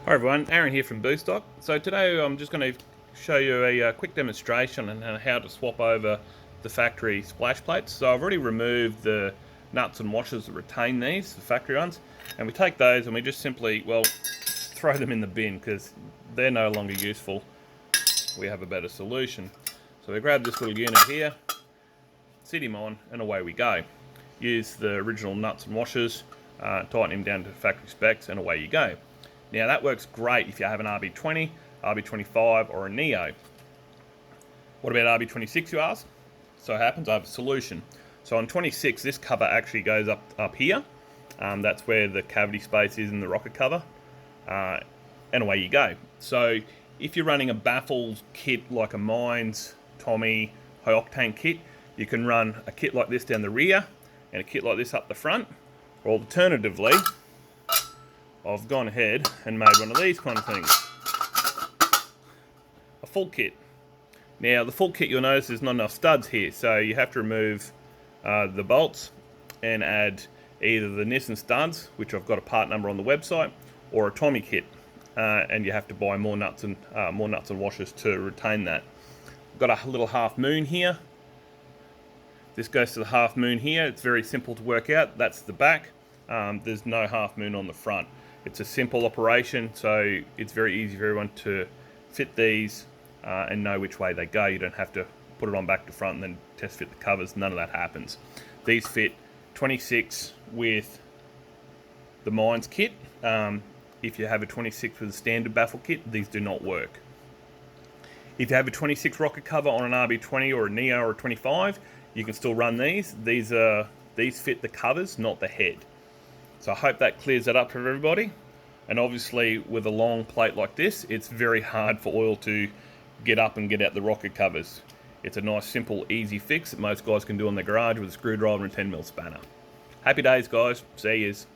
Hi everyone, Aaron here from Doc. So today I'm just going to show you a quick demonstration on how to swap over the factory splash plates. So I've already removed the nuts and washers that retain these, the factory ones, and we take those and we just simply, well, throw them in the bin because they're no longer useful. We have a better solution. So we grab this little unit here, sit him on, and away we go. Use the original nuts and washers, tighten him down to factory specs, and away you go. Now that works great if you have an RB20, RB25 or a Neo. What about RB26 you ask? So it happens I have a solution. So on 26 this cover actually goes up here. That's where the cavity space is in the rocket cover. And away you go. So if you're running a baffles kit like a Mines, Tommy, high octane kit, you can run a kit like this down the rear and a kit like this up the front. Or alternatively, I've gone ahead and made one of these kind of things. A full kit. Now the full kit, you'll notice there's not enough studs here, so you have to remove the bolts and add either the Nissan studs, which I've got a part number on the website, or a Tommy kit, and you have to buy more nuts and washers to retain that. I've got a little half moon here. This goes to the half moon here. It's very simple to work out. That's the back. There's no half moon on the front. It's a simple operation, so it's very easy for everyone to fit these and know which way they go. You don't have to put it on back to front and then test fit the covers. None of that happens. These fit 26 with the Mines kit. If you have a 26 with a standard baffle kit, these do not work. If you have a 26 rocket cover on an RB20 or a Neo or a 25, you can still run these. These fit the covers, not the head. So I hope that clears that up for everybody. And obviously with a long plate like this, it's very hard for oil to get up and get out the rocket covers. It's a nice, simple, easy fix that most guys can do in their garage with a screwdriver and a 10mm spanner. Happy days, guys. See yous.